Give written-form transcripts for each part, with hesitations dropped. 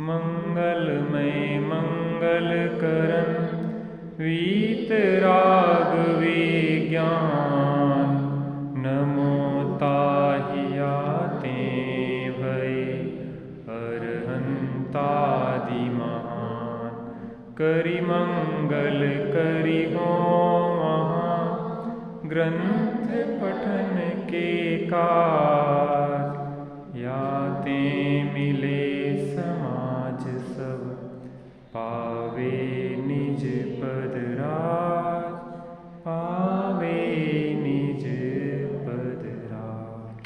मंगलमय मंगलकरण वीतराग विज्ञान नमो ताहियाते भय अरहंतादि महान करि मंगल करि हो महा ग्रंथ पठन के काज याते मिले समाज सब पावे निज पद राज पावे निज पद राज।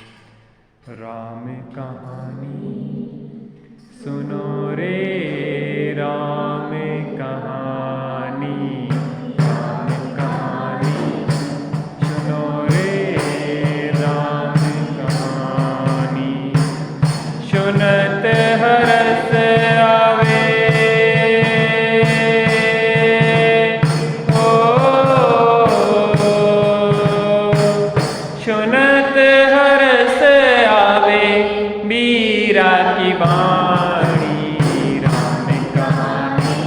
राम कहानी सुनो रे राम कहानी राम कहानी सुनो रे राम कहानी सुनत हरस आवे सुनत हरस आवे बीरा की वाणी राम कहानी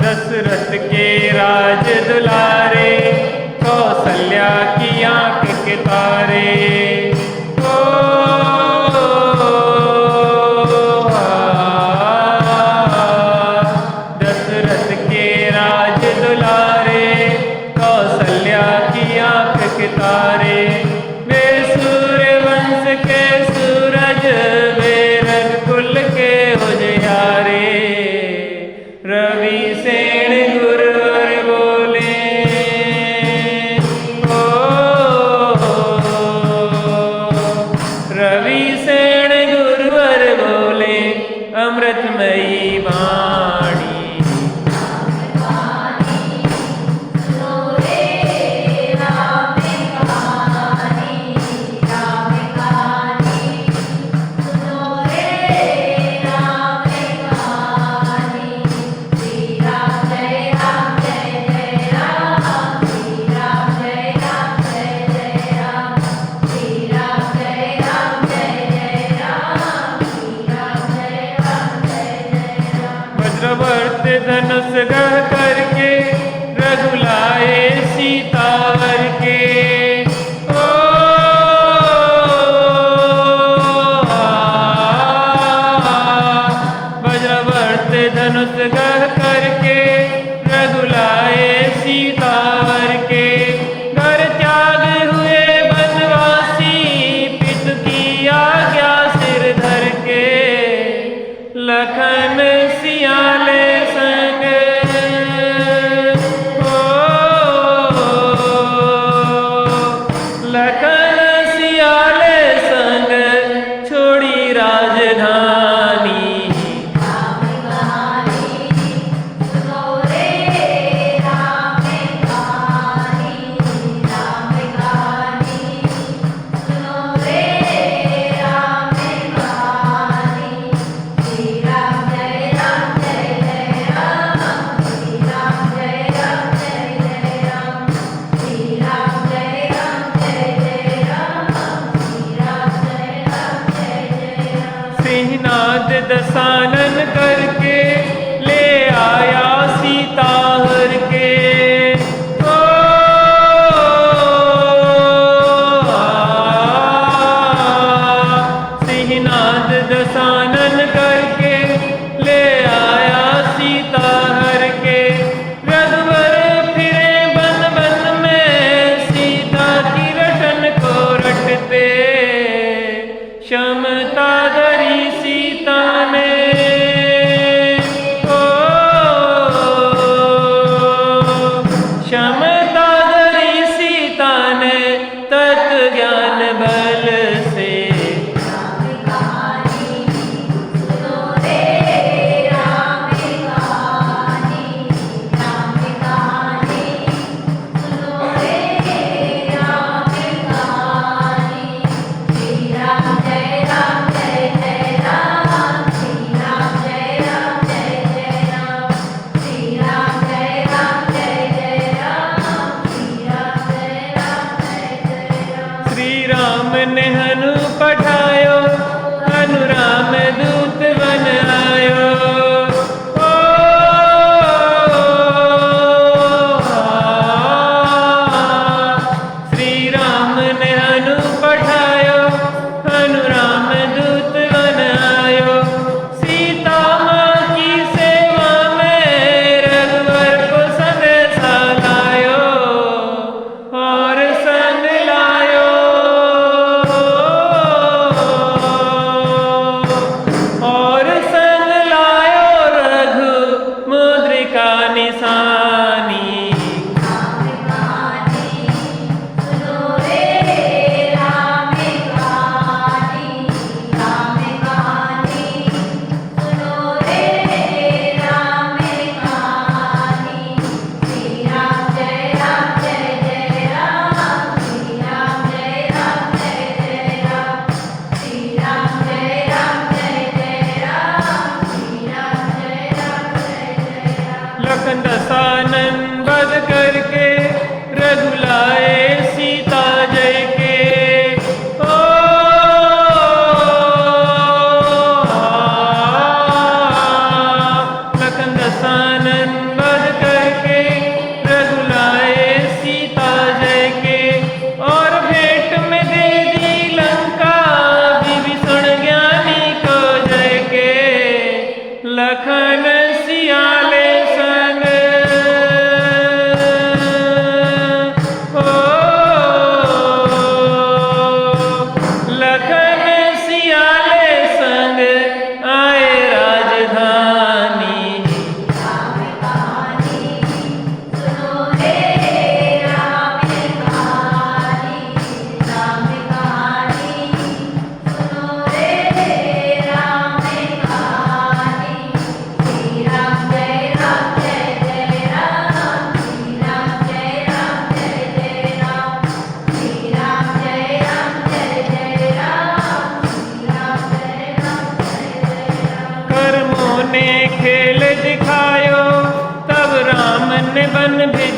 दशरथ के राज दुलारे कौशल्या की आंख के तारे ओ दशरथ के राज दुलारे कौशल्या की आंख के तारे वे सूर्य वंश के सूरज वे रघुकुल के उजियारे रवि सेन गुरुवर बोले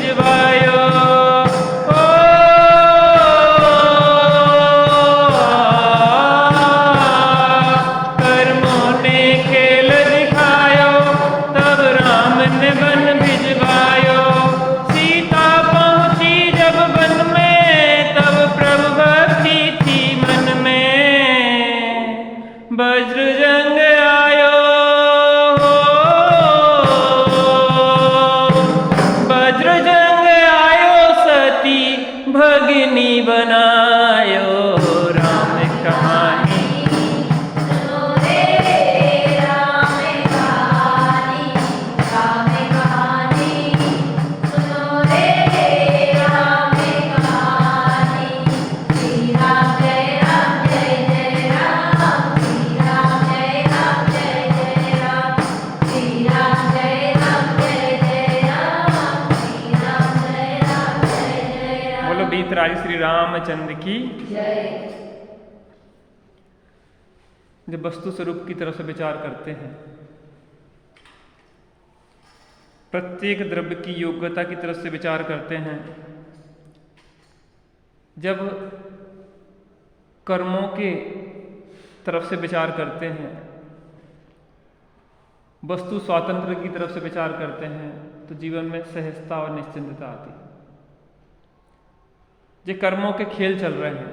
भिजवायो। कर्मों ने खेल दिखायो, तब राम ने वन भिजवायो। सीता पहुंची जब वन में, तब प्रभु भक्ति थी मन में। वज्रजंग आयो, वज्रजंग आयो, सती भगिनी बनायो। राम कहानी बोलो बीतराज श्री रामचंद्र की। जब वस्तु स्वरूप की तरफ से विचार करते हैं, प्रत्येक द्रव्य की योग्यता की तरफ से विचार करते हैं, जब कर्मों के तरफ से विचार करते हैं, वस्तु स्वातंत्र की तरफ से विचार करते हैं, तो जीवन में सहजता और निश्चिंतता आती है। ये कर्मों के खेल चल रहे हैं।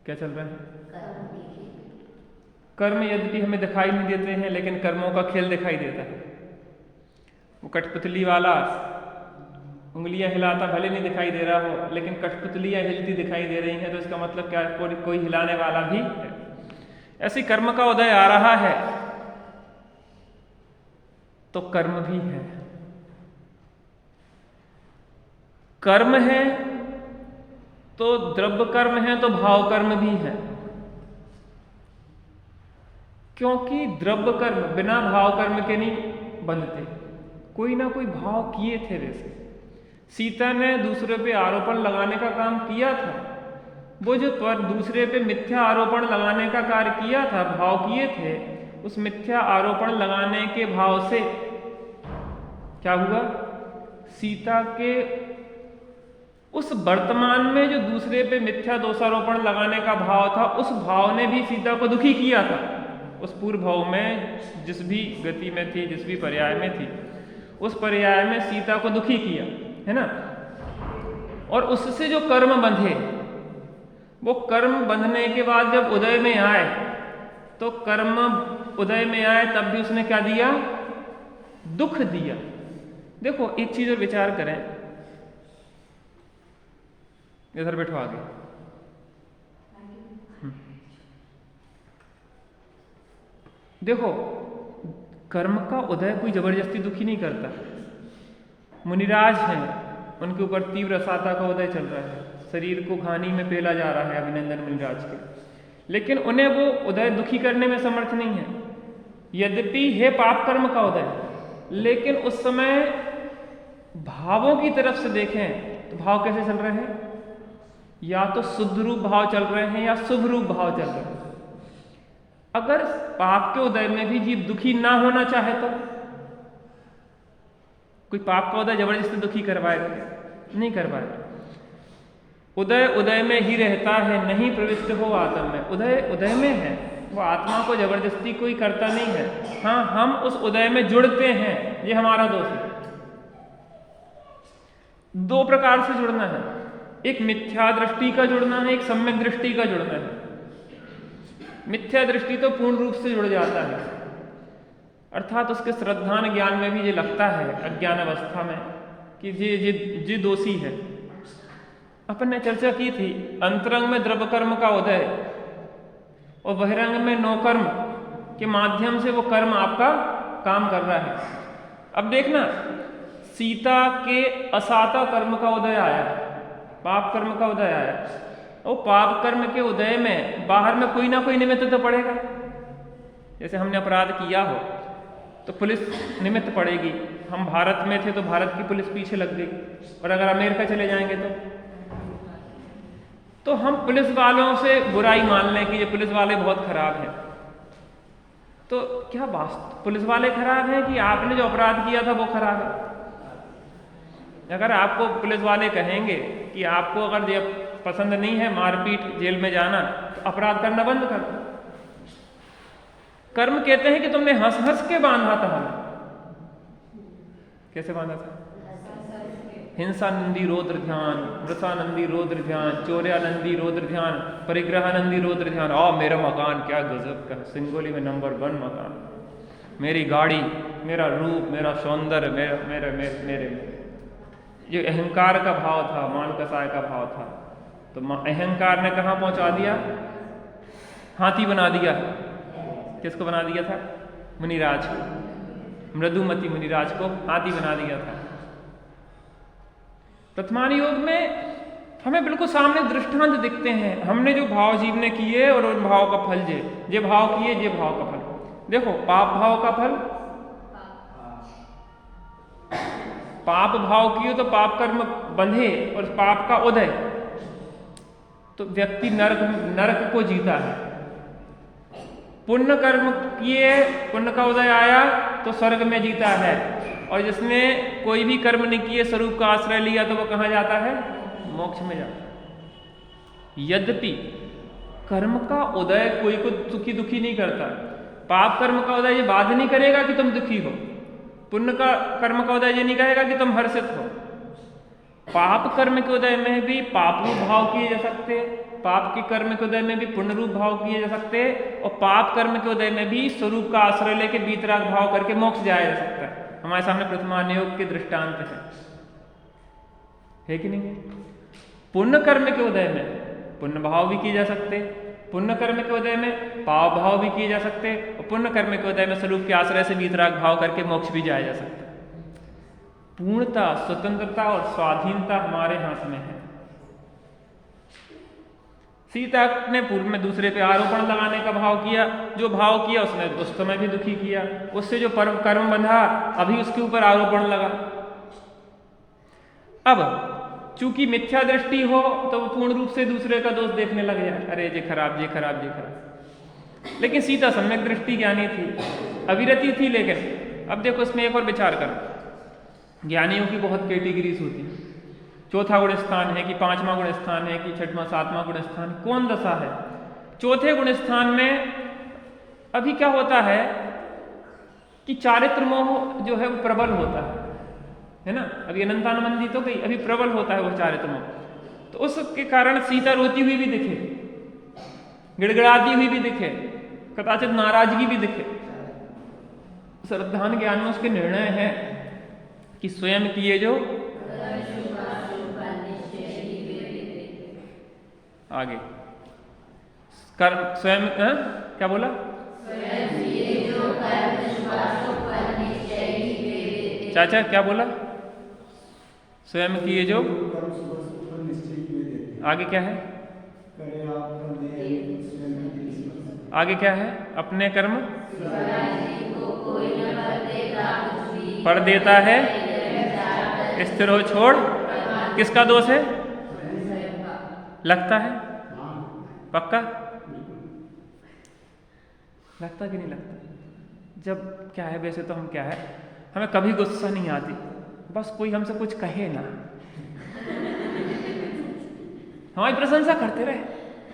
क्या चल रहे हैं? कर्म यद्यपि हमें दिखाई नहीं देते हैं, लेकिन कर्मों का खेल दिखाई देता है। वो कठपुतली वाला उंगलियां हिलाता भले नहीं दिखाई दे रहा हो, लेकिन कठपुतलियां हिलती दिखाई दे रही हैं, तो इसका मतलब क्या है? कोई हिलाने वाला भी है। ऐसी कर्म का उदय आ रहा है, तो कर्म भी है। कर्म है तो द्रव्य कर्म है, तो भाव कर्म भी है। क्योंकि द्रव्य कर्म बिना भाव कर्म के नहीं बनते, कोई ना कोई भाव किए थे। वैसे सीता ने दूसरे पे आरोपण लगाने का काम किया था, वो जो दूसरे पे मिथ्या आरोपण लगाने का कार्य किया था, भाव किए थे, उस मिथ्या आरोपण लगाने के भाव से क्या हुआ? सीता के उस वर्तमान में जो दूसरे पे मिथ्या दोषारोपण लगाने का भाव था, उस भाव ने भी सीता को दुखी किया था। उस पूर्व भाव में जिस भी गति में थी, जिस भी पर्याय में थी, उस पर्याय में सीता को दुखी किया, है ना। और उससे जो कर्म बंधे, वो कर्म बंधने के बाद जब उदय में आए, तो कर्म उदय में आए तब भी उसने क्या दिया? दुख दिया। देखो एक चीज और विचार करें, इधर बैठो आगे। देखो कर्म का उदय कोई जबरदस्ती दुखी नहीं करता। मुनिराज हैं, उनके ऊपर तीव्र असाता का उदय चल रहा है, शरीर को घानी में पेला जा रहा है अभिनंदन मुनिराज के, लेकिन उन्हें वो उदय दुखी करने में समर्थ नहीं है। यद्यपि है पाप कर्म का उदय, लेकिन उस समय भावों की तरफ से देखें तो भाव कैसे चल रहे हैं? या तो शुद्ध रूप भाव चल रहे हैं या शुभ रूप भाव चल रहे हैं। अगर पाप के उदय में भी जीव दुखी ना होना चाहे तो कोई पाप का उदय जबरदस्ती दुखी करवाएगा? नहीं करवाएगा। उदय उदय में ही रहता है, नहीं प्रविष्ट हो आत्मा में। उदय उदय में है, वो आत्मा को जबरदस्ती कोई करता नहीं है। हाँ, हम उस उदय में जुड़ते हैं, ये हमारा दोष है। दो प्रकार से जुड़ना है, एक मिथ्या दृष्टि का जुड़ना है, एक सम्यक दृष्टि का जुड़ना है। मिथ्या दृष्टि तो पूर्ण रूप से जुड़ जाता है, अर्थात उसके श्रद्धान ज्ञान में भी ये लगता है अज्ञान अवस्था में कि ये दोषी है। अपन ने चर्चा की थी अंतरंग में द्रव्य कर्म का उदय और बहिरंग में नौकर्म के माध्यम से वो कर्म आपका काम कर रहा है। अब देखना, सीता के असाता कर्म का उदय आया, पाप कर्म का उदय आया, और पाप कर्म के उदय में बाहर में कोई ना कोई निमित्त तो पड़ेगा। जैसे हमने अपराध किया हो तो पुलिस निमित्त पड़ेगी। हम भारत में थे तो भारत की पुलिस पीछे लग गई, और अगर अमेरिका चले जाएंगे तो हम पुलिस वालों से बुराई मान लें कि ये पुलिस वाले बहुत खराब हैं। तो क्या वास्तव पुलिस वाले खराब हैं कि आपने जो अपराध किया था वो खराब है? अगर आपको पुलिस वाले कहेंगे कि आपको अगर ये पसंद नहीं है मारपीट जेल में जाना, तो अपराध करना बंद कर दो। कर्म कहते हैं कि तुमने हंस हंस के बांधा था हमें। कैसे बांधा था? हिंसानंदी रौद्र ध्यान, वृषानंदी रौद्र ध्यान, चौर्यानंदी रौद्र ध्यान, परिग्रहानंदी रौद्र ध्यान। मेरा मकान क्या गजब का, सिंगोली में नंबर 1 मकान, मेरी गाड़ी, मेरा रूप, मेरा सौंदर्य, मेरे मेरे मेरे मेरे जो अहंकार का भाव था, मान कसाय का भाव था, तो अहंकार ने कहाँ पहुंचा दिया? हाथी बना दिया। किसको बना दिया था? मुनिराज को, मृदुमती मुनिराज को हाथी बना दिया था। प्रथमान योग में हमें बिल्कुल सामने दृष्टांत दिखते हैं। हमने जो भाव जीवने किए और उन भाव का फल जे भाव किए, जे भाव का फल। देखो, पाप भाव का फल, पाप भाव किए तो पाप कर्म बंधे और पाप का उदय, तो व्यक्ति नरक को जीता है। पुण्य कर्म किए, पुण्य का उदय आया तो स्वर्ग में जीता है। और जिसने कोई भी कर्म नहीं किए, स्वरूप का आश्रय लिया, तो वो कहाँ जाता है? मोक्ष में जाता है। यद्यपि कर्म का उदय कोई को सुखी दुखी नहीं करता। पाप कर्म का उदय ये बाध्य नहीं करेगा कि तुम दुखी हो, पुण्य का कर्म का उदय ये नहीं कहेगा कि तुम हर्षित हो। पाप कर्म के उदय में भी पाप रूप भाव किए जा सकते, पाप के कर्म के उदय में भी पुण्य रूप भाव किए जा सकते, और पाप कर्म के उदय में भी स्वरूप का आश्रय लेके वीतराग भाव करके मोक्ष जाया जा सकता है। हमारे सामने प्रथमान योग के दृष्टांत है कि नहीं? पुण्य कर्म के उदय में पुण्य भाव भी किए जा सकते, पुण्य कर्म के उदय में पाप भाव भी किए जा सकते, और पुण्य कर्म के उदय में स्वरूप के आश्रय से वीतराग भाव करके मोक्ष भी जाया जा सकता है। पूर्णता, स्वतंत्रता और स्वाधीनता हमारे हाथ में है। सीता ने पूर्व में दूसरे पे आरोपण लगाने का भाव किया, जो भाव किया उसने उस समय भी दुखी किया, उससे जो कर्म बंधा अभी उसके ऊपर आरोपण लगा। अब चूंकि मिथ्या दृष्टि हो तो वो पूर्ण रूप से दूसरे का दोष देखने लग जाए, अरे ये खराब, ये खराब, ये खराब। लेकिन सीता सम्यक दृष्टि ज्ञानी थी, अविरति थी। लेकिन अब देखो इसमें एक और विचार करो, ज्ञानियों की बहुत कैटेगरीज होती है। चौथा गुण स्थान है कि 5वां गुण स्थान है कि 6वां 7वां गुण स्थान, कौन दशा है? चौथे गुण स्थान में अभी क्या होता है कि चारित्र मोह जो है वो प्रबल होता है ना। अभी अनंतानुबंधी तो गई, अभी प्रबल होता है वो चारित्र मोह। तो उसके कारण सीता रोती हुई भी दिखे, गिड़गिड़ाती हुई भी दिखे, कदाचित नाराजगी भी दिखे। श्रद्धान ज्ञान में उसके निर्णय है कि स्वयं किए जो आगे कर्म स्वयं क्या बोला? चाचा क्या बोला? स्वयं किए जो आगे क्या है? आगे क्या है? अपने कर्म पढ़ देता है, स्थिर हो छोड़। किसका दोष है? लगता है? पक्का लगता कि नहीं लगता? जब क्या है, वैसे तो हम क्या है, हमें कभी गुस्सा नहीं आती, बस कोई हमसे कुछ कहे ना, हमारी प्रशंसा करते रहे।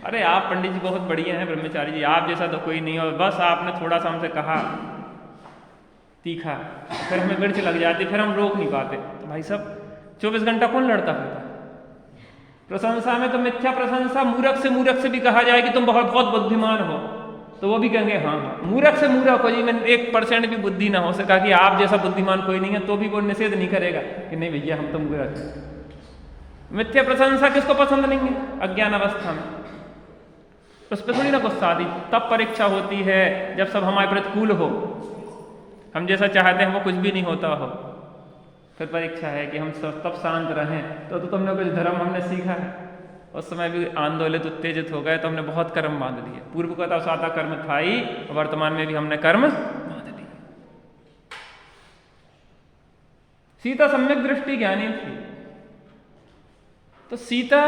अरे आप पंडित जी बहुत बढ़िया हैं, ब्रह्मचारी जी आप जैसा तो कोई नहीं, और बस आपने थोड़ा सा हमसे कहा तीखा, फिर हमें मिर्च लग जाती, फिर हम रोक नहीं पाते। तो भाई साहब 24 घंटा कौन लड़ता फिरता? प्रशंसा में तो मिथ्या प्रशंसा, मूर्ख से भी कहा जाए कि तुम बहुत बुद्धिमान हो, तो वो भी कहेंगे हाँ हाँ। मूर्ख से मूर्ख हो जी, मैं 1% भी बुद्धि ना हो सका कि आप जैसा बुद्धिमान कोई नहीं है, तो भी वो निषेध नहीं करेगा कि नहीं भैया हम तो मूर्ख हैं। मिथ्या प्रशंसा किसको पसंद नहीं है? अज्ञान अवस्था में उस पर थोड़ी ना गुस्सा आती। तब परीक्षा होती है जब सब हमारे प्रतिकूल हो, हम जैसा चाहते हैं वो कुछ भी नहीं होता हो, फिर परीक्षा है कि हम सब तब शांत रहें। तो तुमने कुछ धर्म हमने सीखा है, उस समय भी आंदोलित उत्तेजित हो गए तो हमने बहुत कर्म बांध लिए। पूर्व का तो सादा कर्म था ही, वर्तमान में भी हमने कर्म बांध लिए। सीता सम्यक दृष्टि ज्ञानी थी, तो सीता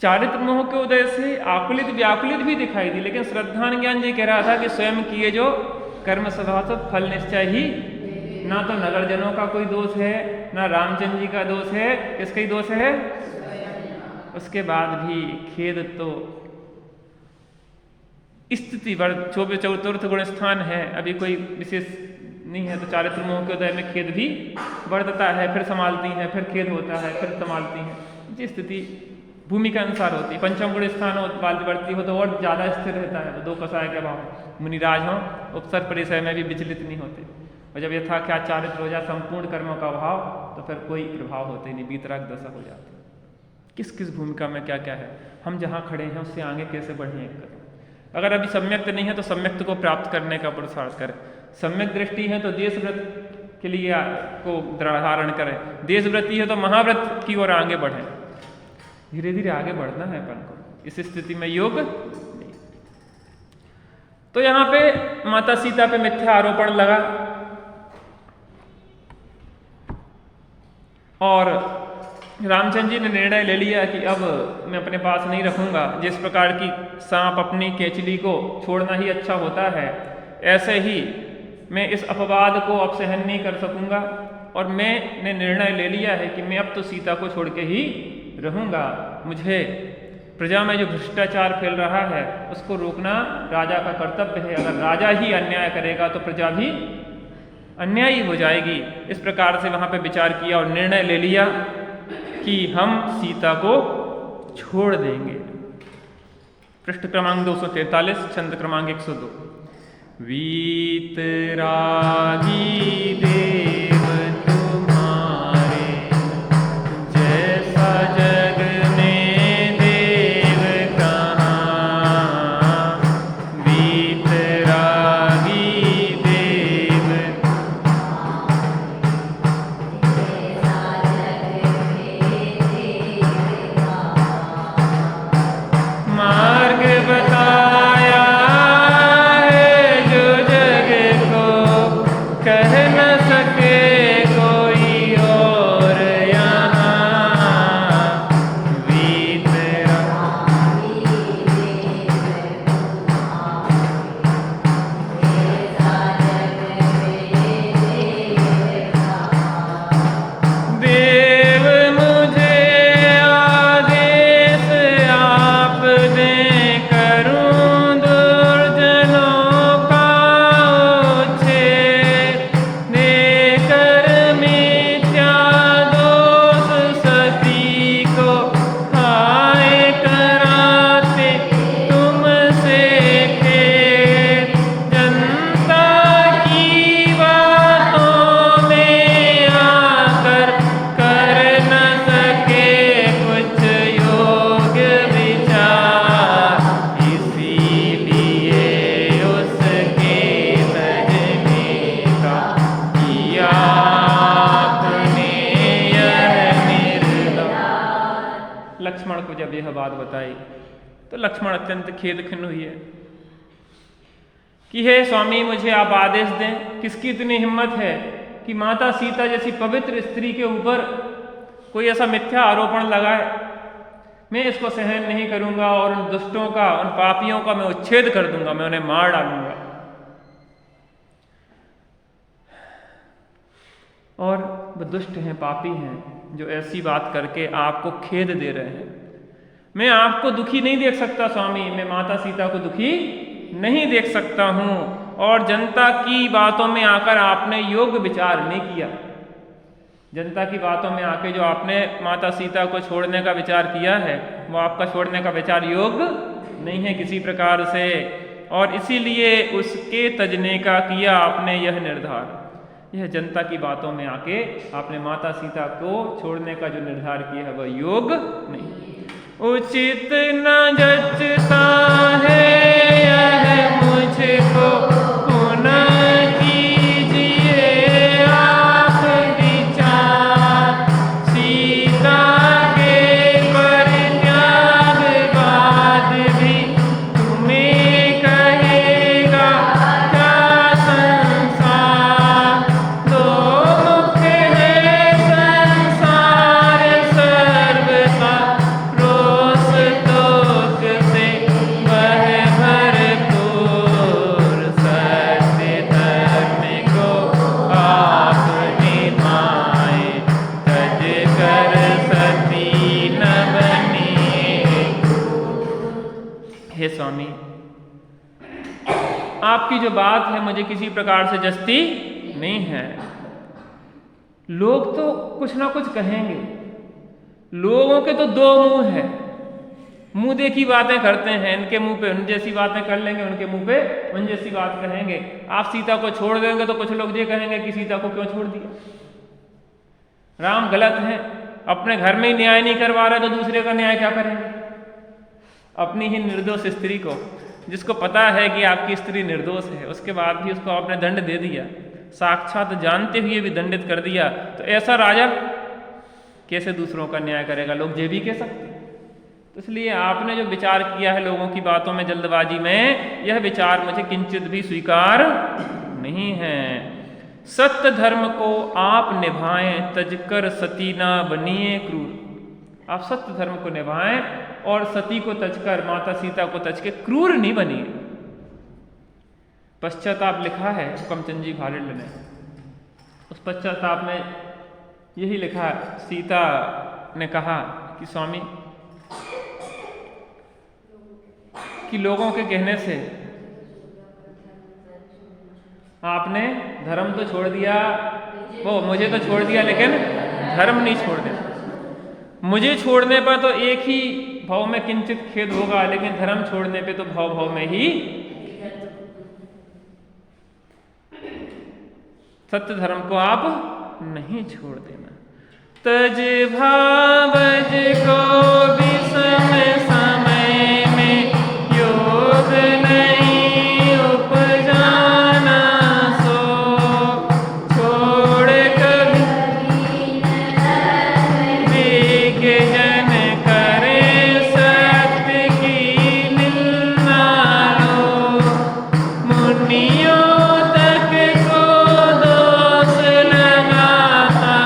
चारित्र मोह के उदय से आकुलित व्याकुलित भी दिखाई दी, लेकिन श्रद्धान ज्ञान जी कह रहा था कि स्वयं किए जो कर्म स्वभाव फल निश्चय ही ना तो नगरजनों का कोई दोष है, ना रामचंद्र जी का दोष है, किसका ही दोष है? उसके बाद भी खेद तो स्थिति चतुर्थ गुण स्थान है, अभी कोई विशेष नहीं है, तो चारित्र मोह के उदय में खेद भी बढ़ता है, फिर संभालती हैं, फिर खेद होता है, फिर संभालती हैं। जी स्थिति भूमि के अनुसार होती है। पंचम गुण स्थान हो, बढ़ती हो तो और ज़्यादा स्थिर रहता है, दो कसाय के भाव मुनिराज हों, उपसर परिसय में भी विचलित नहीं होते। और जब यथा क्या चारित्र हो जाए, संपूर्ण कर्मों का अभाव, तो फिर कोई प्रभाव होते ही नहीं, बीतराग दशा हो जाती है। किस किस भूमिका में क्या क्या है, हम जहाँ खड़े हैं उससे आगे कैसे बढ़ें एक कदम। अगर अभी सम्यक्त नहीं है तो सम्यक्त को प्राप्त करने का पुरुषार्थ करें। सम्यक दृष्टि है तो देश व्रत के लिए को धारण करें, देश व्रति है तो महाव्रत की ओर आगे बढ़ें। धीरे धीरे आगे बढ़ना है अपन को, इस स्थिति में योग नहीं। तो यहाँ पे माता सीता पे मिथ्या आरोपण लगा और रामचंद्र जी ने निर्णय ले लिया कि अब मैं अपने पास नहीं रखूंगा। जिस प्रकार की सांप अपनी केचली को छोड़ना ही अच्छा होता है, ऐसे ही मैं इस अपवाद को अब सहन नहीं कर सकूंगा और मैंने निर्णय ले लिया है कि मैं अब तो सीता को छोड़ के ही रहूंगा। मुझे प्रजा में जो भ्रष्टाचार फैल रहा है उसको रोकना राजा का कर्तव्य है। अगर राजा ही अन्याय करेगा तो प्रजा भी अन्यायी हो जाएगी। इस प्रकार से वहां पे विचार किया और निर्णय ले लिया कि हम सीता को छोड़ देंगे। पृष्ठ क्रमांक 243, छंद क्रमांक 102। वीतरागी देव तुम्हारे, जैसा जग में देव कहाँ। वीतरागी देव मार्ग बताया है जो जग को कह न सके कोई और यहाँ। देव मुझे आदेश आप दें, करूं दुर्जनों का उच्छेद। देकर मिथ्या दोष सती को हाय कराते तुमसे खेद। जनता की बातों में आकर कर न सके कुछ योग्य विचार। इसीलिए उसके तजने का किया आपने यह निर्धार। लक्ष्मण को जब यह बात बताई तो लक्ष्मण अत्यंत खेद खिन्न हुए कि हे स्वामी, मुझे आप आदेश दें। किसकी इतनी हिम्मत है कि माता सीता जैसी पवित्र स्त्री के ऊपर कोई ऐसा मिथ्या आरोपण लगाए। मैं इसको सहन नहीं करूंगा और उन दुष्टों का, उन पापियों का मैं उच्छेद कर दूंगा, मैं उन्हें मार डालूंगा। और वो दुष्ट हैं, पापी हैं, जो ऐसी बात करके आपको खेद दे रहे हैं। मैं आपको दुखी नहीं देख सकता स्वामी, मैं माता सीता को दुखी नहीं देख सकता हूं। और जनता की बातों में आकर आपने योग्य विचार नहीं किया। जनता की बातों में आके जो आपने माता सीता को छोड़ने का विचार किया है, वो आपका छोड़ने का विचार योग्य नहीं है किसी प्रकार से। और इसीलिए उसके तजने का किया आपने यह निर्धार। यह जनता की बातों में आके आपने माता सीता को छोड़ने का जो निर्धार किया है वह योग्य नहीं। उचित न जचता है यह मुझको, पुनः कीजिए आप विचार। सीता के परित्याग बाद भी तुम्हें कहेगा क्या संसार। दो मुख है संसार सर्वथा, रोष तोष से वह भर कर सती न बनिए। हे स्वामी, आपकी जो बात है मुझे किसी प्रकार से जचती नहीं है। लोग तो कुछ ना कुछ कहेंगे, लोगों के तो दो मुंह है, मुंह देखी बातें करते हैं। इनके मुंह पे उन जैसी बातें कर लेंगे, उनके मुंह पे उन जैसी बात कहेंगे। आप सीता को छोड़ देंगे तो कुछ लोग ये कहेंगे कि सीता को क्यों छोड़ दिया, राम गलत है, अपने घर में ही न्याय नहीं करवा रहे तो दूसरे का न्याय क्या करेंगे। अपनी ही निर्दोष स्त्री को, जिसको पता है कि आपकी स्त्री निर्दोष है, उसके बाद भी उसको आपने दंड दे दिया, साक्षात जानते हुए भी दंडित कर दिया, तो ऐसा राजा कैसे दूसरों का न्याय करेगा, लोग ये भी कह सकते। तो इसलिए आपने जो विचार किया है लोगों की बातों में जल्दबाजी में, यह विचार मुझे किंचित भी स्वीकार नहीं है। सत्य धर्म को आप निभाएं, तजकर सती ना बनिए क्रूर। आप सत्य धर्म को निभाएं और सती को तजकर, माता सीता को तज के क्रूर नहीं बनिए। पश्चाताप लिखा है हुकमचंद जी भालिड़ ने, उस पश्चाताप में यही लिखा, सीता ने कहा कि स्वामी, कि लोगों के कहने से आपने धर्म तो छोड़ दिया, वो मुझे तो छोड़ दिया, लेकिन धर्म नहीं छोड़ दिया। मुझे छोड़ने पर तो एक ही भाव में किंचित खेद होगा, लेकिन धर्म छोड़ने पे तो भाव भाव में ही। सत्य धर्म को आप नहीं छोड़ देना। तज भावज को विषम समय में योग नहीं उपजाना, सो छोड़ कभी विज्ञ जन करे सत्य की निंदा लो। मुनियों तक को दोष लगाता,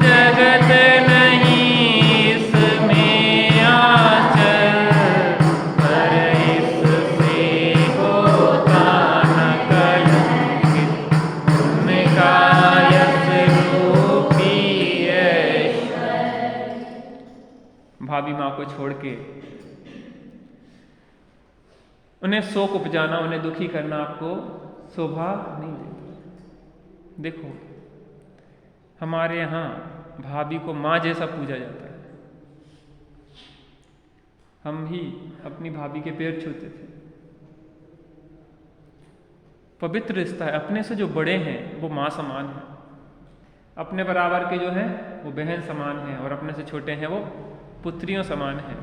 जगत नहीं इसमें आचर, पर इससे होता न कलंकित उनका यश रूपी यश। भाभी माँ को छोड़ के उन्हें शोक उपजाना, उन्हें दुखी करना आपको शोभा नहीं देता। देखो, हमारे यहाँ भाभी को माँ जैसा पूजा जाता है। हम भी अपनी भाभी के पैर छूते थे। पवित्र रिश्ता है, अपने से जो बड़े हैं वो माँ समान है, अपने बराबर के जो हैं वो बहन समान हैं, और अपने से छोटे हैं वो पुत्रियों समान हैं।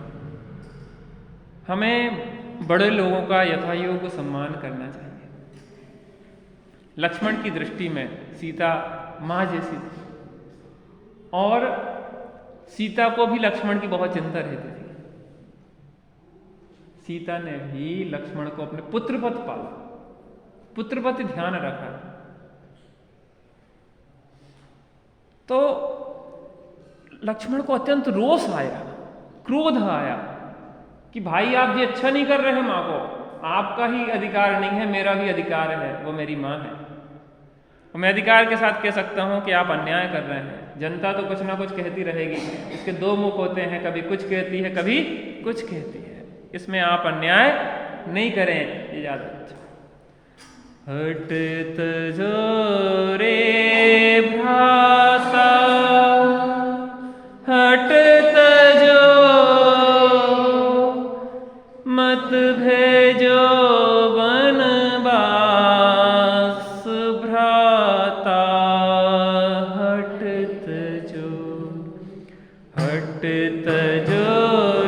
हमें बड़े लोगों का यथायोग्य सम्मान करना चाहिए। लक्ष्मण की दृष्टि में सीता माँ जैसी थी, और सीता को भी लक्ष्मण की बहुत चिंता रहती थी। सीता ने भी लक्ष्मण को अपने पुत्रवत पाला, पुत्रवत ध्यान रखा। तो लक्ष्मण को अत्यंत रोष आया, क्रोध आया कि भाई आप ये अच्छा नहीं कर रहे हैं, माँ को आपका ही अधिकार नहीं है, मेरा भी अधिकार है, वो मेरी माँ है। और मैं अधिकार के साथ कह सकता हूं कि आप अन्याय कर रहे हैं। जनता तो कुछ ना कुछ कहती रहेगी, इसके दो मुख होते हैं, कभी कुछ कहती है कभी कुछ कहती है, इसमें आप अन्याय नहीं करें, ये याद रखो। हट तजो रे भ्राता, हट तजो मत भेजो वनवास भ्राता। हट तजो, हट तजो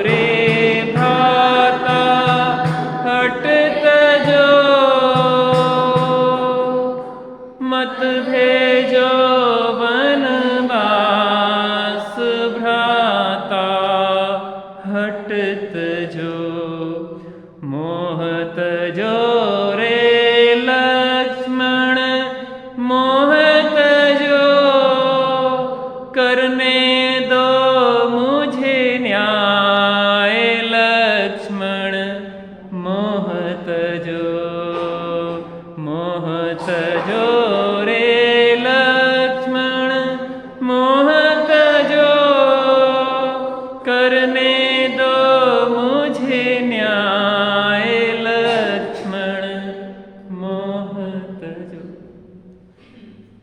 रे भ्राता, हट तजो मत भेजो वनवास भ्राता। हट तजो मोह तजो रे लक्ष्मण, मोह तजो करने दो मुझे न्याय।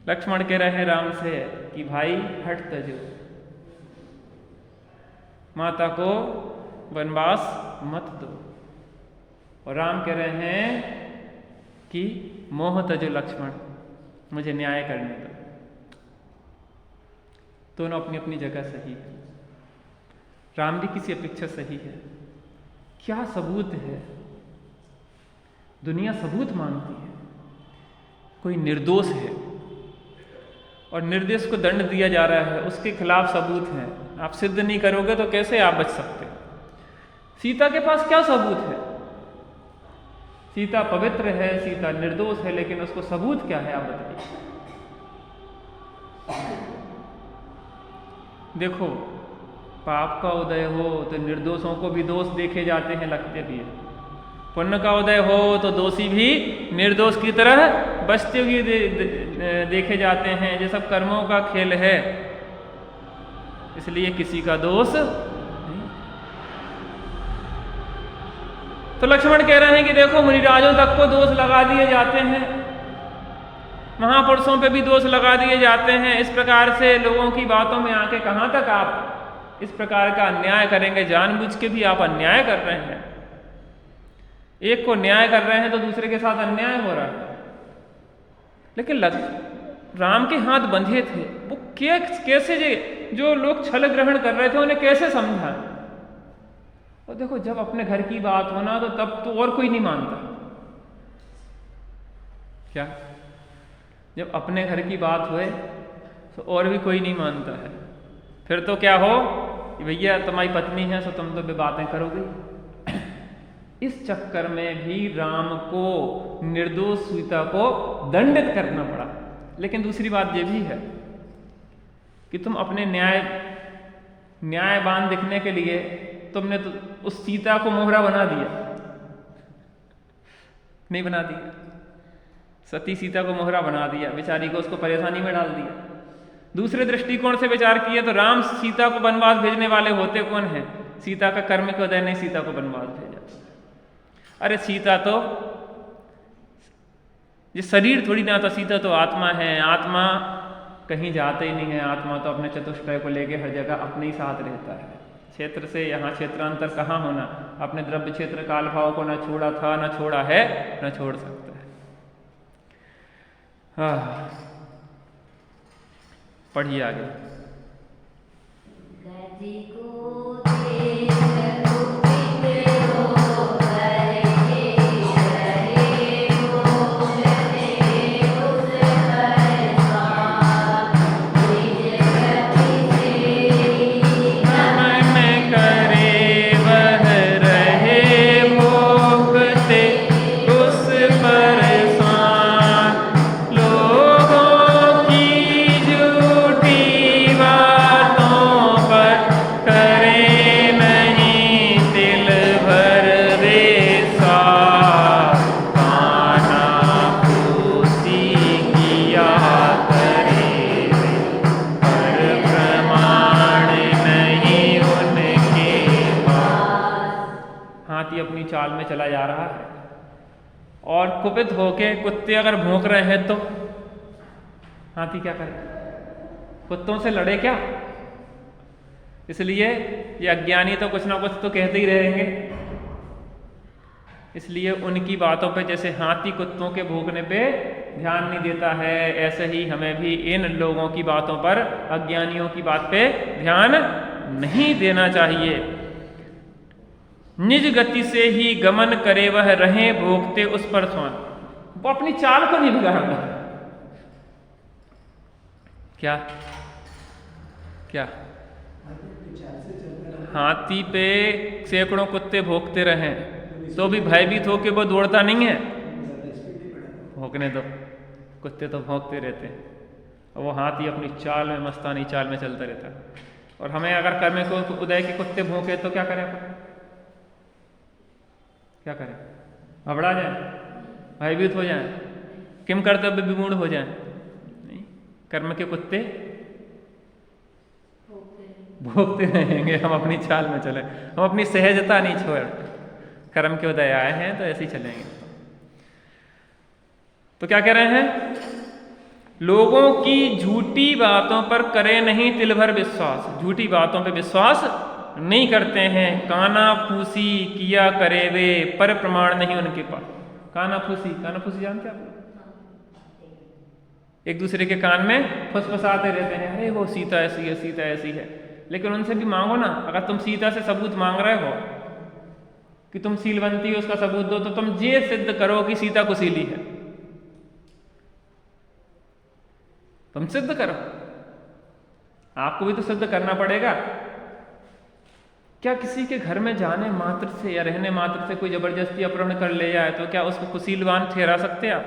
लक्ष्मण कह रहे हैं राम से कि भाई हट तजो, माता को वनवास मत दो। और राम कह रहे हैं कि मोह तजो लक्ष्मण, मुझे न्याय करने दो। दोनों अपनी अपनी जगह सही है। राम भी किसी अपेक्षा सही है। क्या सबूत है? दुनिया सबूत मांगती है। कोई निर्दोष है और निर्दोष को दंड दिया जा रहा है, उसके खिलाफ सबूत है। आप सिद्ध नहीं करोगे तो कैसे आप बच सकते? सीता के पास क्या सबूत है? सीता पवित्र है, सीता निर्दोष है, लेकिन उसको सबूत क्या है आप बताइए। देखो, पाप का उदय हो तो निर्दोषों को भी दोष देखे जाते हैं, लगते भी है। पुण्य का उदय हो तो दोषी भी निर्दोष की तरह बचते हुए देखे जाते हैं। ये सब कर्मों का खेल है, इसलिए किसी का दोष नहीं। तो लक्ष्मण कह रहे हैं कि देखो, मुनिराजों तक को दोष लगा दिए जाते हैं, महापुरुषों पे भी दोष लगा दिए जाते हैं। इस प्रकार से लोगों की बातों में आके कहां तक आप इस प्रकार का अन्याय करेंगे? जानबूझ के भी आप अन्याय कर रहे हैं। एक को न्याय कर रहे हैं तो दूसरे के साथ अन्याय हो रहा है। लेकिन राम के हाथ बंधे थे, वो कैसे जो लोग छल ग्रहण कर रहे थे उन्हें कैसे समझा? और देखो, जब अपने घर की बात होना तो तब तो और कोई नहीं मानता। क्या? जब अपने घर की बात हुए तो और भी कोई नहीं मानता है। फिर तो क्या हो, भैया तुम्हारी पत्नी है तो तुम तो बातें करोगे। इस चक्कर में भी राम को निर्दोष सीता को दंडित करना पड़ा। लेकिन दूसरी बात यह भी है कि तुम अपने न्यायवान दिखने के लिए तुमने तो उस सीता को मोहरा बना दिया, नहीं बना दिया? सती सीता को मोहरा बना दिया, बेचारी को उसको परेशानी में डाल दिया। दूसरे दृष्टिकोण से विचार किया तो राम सीता को वनवास भेजने वाले होते कौन है? सीता का कर्म के उदय ने सीता को वनवास भेजा। अरे सीता तो ये शरीर थोड़ी ना था, सीता तो आत्मा है। आत्मा कहीं जाते ही नहीं है। आत्मा तो अपने चतुष्टय को लेके हर जगह अपने ही साथ रहता है। क्षेत्र से यहाँ क्षेत्रांतर कहाँ होना? अपने द्रव्य क्षेत्र काल भाव को न छोड़ा था, न छोड़ा है, न छोड़ सकता है। पढ़िए आगे। अपनी चाल में चला जा रहा है और कुपित होके कुत्ते अगर भौंक रहे हैं तो हाथी क्या करे? कुत्तों से लड़े क्या? इसलिए ये अज्ञानी तो कुछ ना कुछ तो कहते ही रहेंगे। इसलिए उनकी बातों पे, जैसे हाथी कुत्तों के भौंकने पे ध्यान नहीं देता है, ऐसे ही हमें भी इन लोगों की बातों पर, अज्ञानियों की बात पे ध्यान नहीं देना चाहिए। निज गति से ही गमन करे वह रहे भोगते उस पर स्वान। वो अपनी चाल को नहीं बिगाड़ता। क्या क्या हाथी पे सैकड़ों कुत्ते भोंकते रहे तो भी भयभीत होके वो दौड़ता नहीं है? भौंकने दो, कुत्ते तो भौंकते रहते हैं और वो हाथी अपनी चाल में, मस्तानी चाल में चलता रहता है। और हमें अगर कर्म को उदय के कुत्ते भौंके तो क्या करें? क्या करें? घबरा जाए, भयभीत हो जाए, किम कर्तव्य विमूढ़ हो जाए? नहीं, कर्म के कुत्ते भोंकते रहेंगे। हम अपनी चाल में चले, हम अपनी सहजता नहीं छोड़, कर्म के उदय आए हैं तो ऐसे ही चलेंगे। तो क्या कह रहे हैं? लोगों की झूठी बातों पर करे नहीं तिल भर विश्वास, झूठी बातों पे विश्वास नहीं करते हैं। काना फूसी किया करे वे, पर प्रमाण नहीं उनके पास। काना फूसी जानते आप लोग? एक दूसरे के कान में फुसफुसाते रहते हैं, अरे वो सीता ऐसी है, सीता ऐसी है। लेकिन उनसे भी मांगो ना, अगर तुम सीता से सबूत मांग रहे हो कि तुम सीलवंती हो, उसका सबूत दो, तो तुम ये सिद्ध करो कि सीता कुशीली है, तुम सिद्ध करो। आपको भी तो सिद्ध करना पड़ेगा। क्या किसी के घर में जाने मात्र से या रहने मात्र से कोई जबरदस्ती अपहरण कर ले जाए तो क्या उसको कुशीलवान ठहरा सकते आप?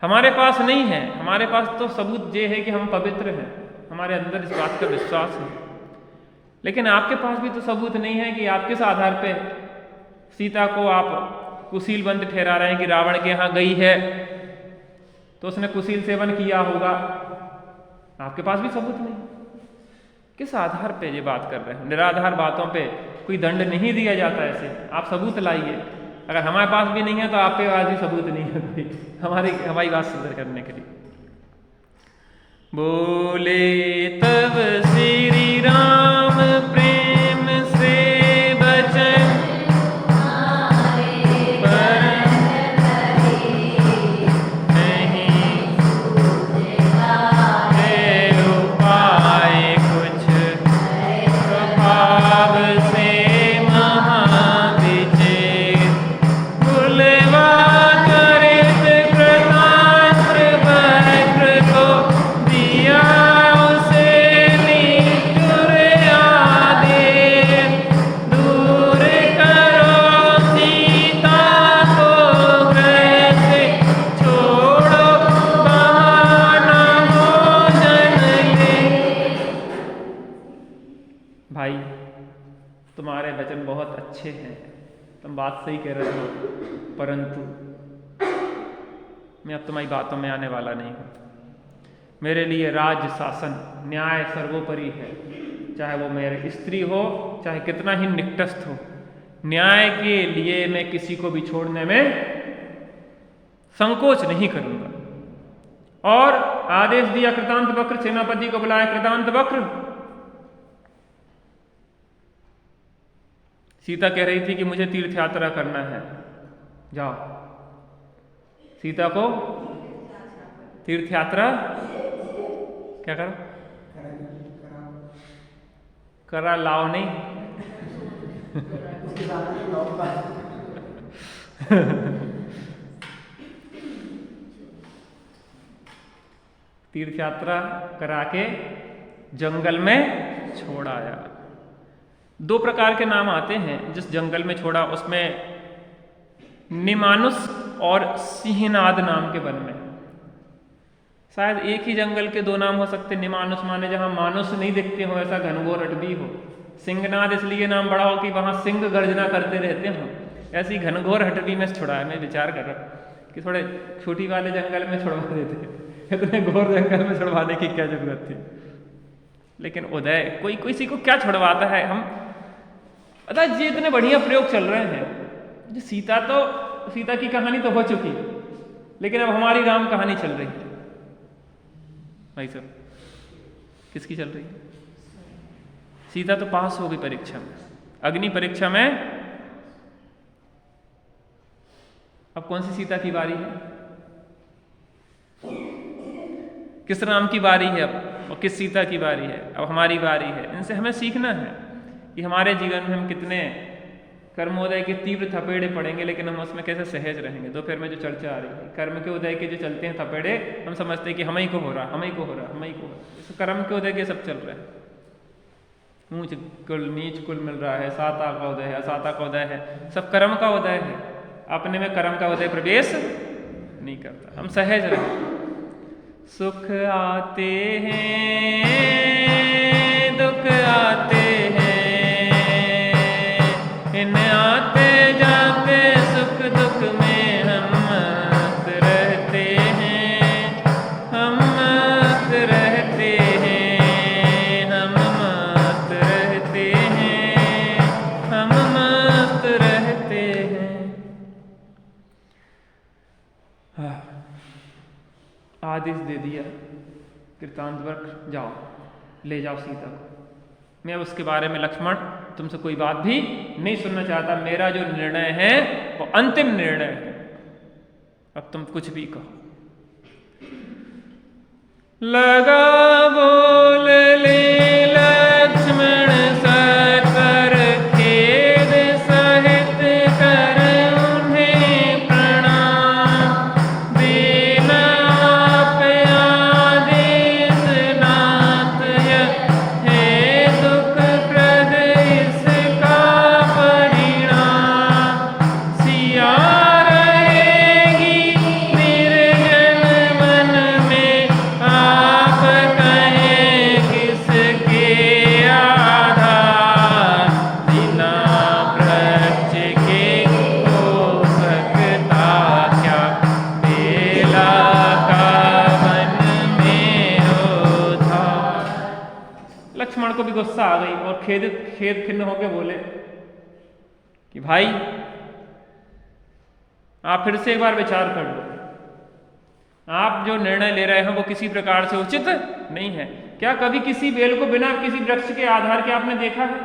हमारे पास नहीं है। हमारे पास तो सबूत ये है कि हम पवित्र हैं, हमारे अंदर इस बात का विश्वास है। लेकिन आपके पास भी तो सबूत नहीं है कि आप किस आधार पे सीता को आप कुशीलवंत ठहरा रहे हैं कि रावण के यहाँ गई है तो उसने कुशील सेवन किया होगा। आपके पास भी सबूत नहीं। किस आधार पे ये बात कर रहे हैं? निराधार बातों पे कोई दंड नहीं दिया जाता। ऐसे आप सबूत लाइए। अगर हमारे पास भी नहीं है तो आपके पास भी सबूत नहीं है कोई हमारी बात सिद्ध करने के लिए। बोले तब श्री राम प्रेम से बचन, तुम्हारे वचन बहुत अच्छे हैं, तुम बात सही कह रहे हो, परंतु मैं अब तुम्हारी बातों में आने वाला नहीं हूं। मेरे लिए राज्य शासन न्याय सर्वोपरि है। चाहे वो मेरे स्त्री हो, चाहे कितना ही निकटस्थ हो, न्याय के लिए मैं किसी को भी छोड़ने में संकोच नहीं करूंगा। और आदेश दिया कृतांत वक्र, सेनापति को बुलाया कृतांत वक्र। सीता कह रही थी कि मुझे तीर्थ यात्रा करना है, जाओ। सीता को तीर्थ यात्रा क्या करो? करा लाओ नहीं तीर्थ यात्रा करा के जंगल में छोड़ आया। दो प्रकार के नाम आते हैं जिस जंगल में छोड़ा, उसमें निमानुस और सिंहनाद नाम के वन में। शायद एक ही जंगल के दो नाम हो सकते। निमानुस माने जहां मानुस नहीं दिखते हो, ऐसा घनघोर अटवी हो। सिंहनाद इसलिए नाम बड़ा हो कि वहां सिंह गर्जना करते रहते हो। ऐसी घनघोर हटवी में छुड़ा है। मैं विचार कर रहा कि थोड़े छोटी वाले जंगल में छुड़वा देते, इतने घोर जंगल में छुड़वाने की क्या जरूरत थी। लेकिन उदय कोई किसी को क्या छुड़वाता है। हम अतः ये इतने बढ़िया प्रयोग चल रहे हैं। जो सीता की कहानी तो हो चुकी, लेकिन अब हमारी राम कहानी चल रही है। भाई साहब, किसकी चल रही है? सीता तो पास हो गई परीक्षा में, अग्नि परीक्षा में। अब कौन सी सीता की बारी है? किस राम की बारी है अब, और किस सीता की बारी है? अब हमारी बारी है। इनसे हमें सीखना है कि हमारे जीवन में हम कितने कर्मोदय के तीव्र थपेड़े पड़ेंगे, लेकिन हम उसमें कैसे सहज रहेंगे। दोपहर में जो चर्चा आ रही है, कर्म के उदय के जो चलते हैं थपेड़े, हम समझते हैं कि हम ही को हो रहा, हम ही को हो रहा, हम ही को हो रहा। इस कर्म के उदय के सब चल रहा है। ऊंच कुल नीच कुल मिल रहा है, साता का उदय है, असाता का उदय है, सब कर्म का उदय है। अपने में कर्म का उदय प्रवेश नहीं करता। हम सहज रहे। सुख आते हैं, दुख आते हैं, इन आते जाते सुख दुख में हम मस्त रहते हैं, हम मस्त रहते हैं, हम मस्त रहते हैं, हम मस्त रहते हैं। आदेश दे दिया, कृतांत वृक्ष जाओ ले जाओ सीता को। मैं अब उसके बारे में लक्ष्मण तुमसे कोई बात भी नहीं सुनना चाहता, मेरा जो निर्णय है वो अंतिम निर्णय है, अब तुम कुछ भी कहो। लगा बोल ले लक्ष्मण सकर खेद सहित कर उन्हें प्रणाम, बिना आदेश नाथ है दुख प्रद इसका परिणाम, सिया रहेगी निर्जन मन में आप कहें किसके आधार, बिना वृक्ष के हो सकता क्या बेला का वन में उधार। लक्ष्मण को भी गुस्सा आ गई और खेद खिन्न होकर बोले कि भाई आप फिर से एक बार विचार कर लो, आप जो निर्णय ले रहे हैं वो किसी प्रकार से उचित नहीं है। क्या कभी किसी बेल को बिना किसी वृक्ष के आधार के आपने देखा है?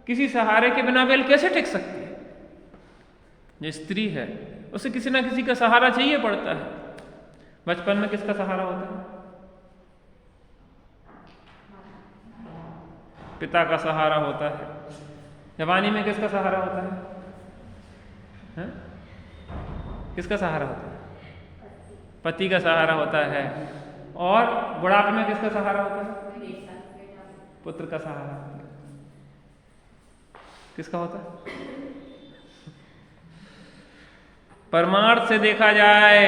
किसी सहारे के बिना बेल कैसे टिक सकती है? जो स्त्री है उसे किसी ना किसी का सहारा चाहिए पड़ता है। बचपन में किसका सहारा होता है? पिता का सहारा होता है। जवानी में किसका सहारा होता है? किसका सहारा होता है? पति का सहारा होता है। और बुढ़ापे में किसका सहारा होता है? पुत्र का सहारा किसका होता है? परमार्थ से देखा जाए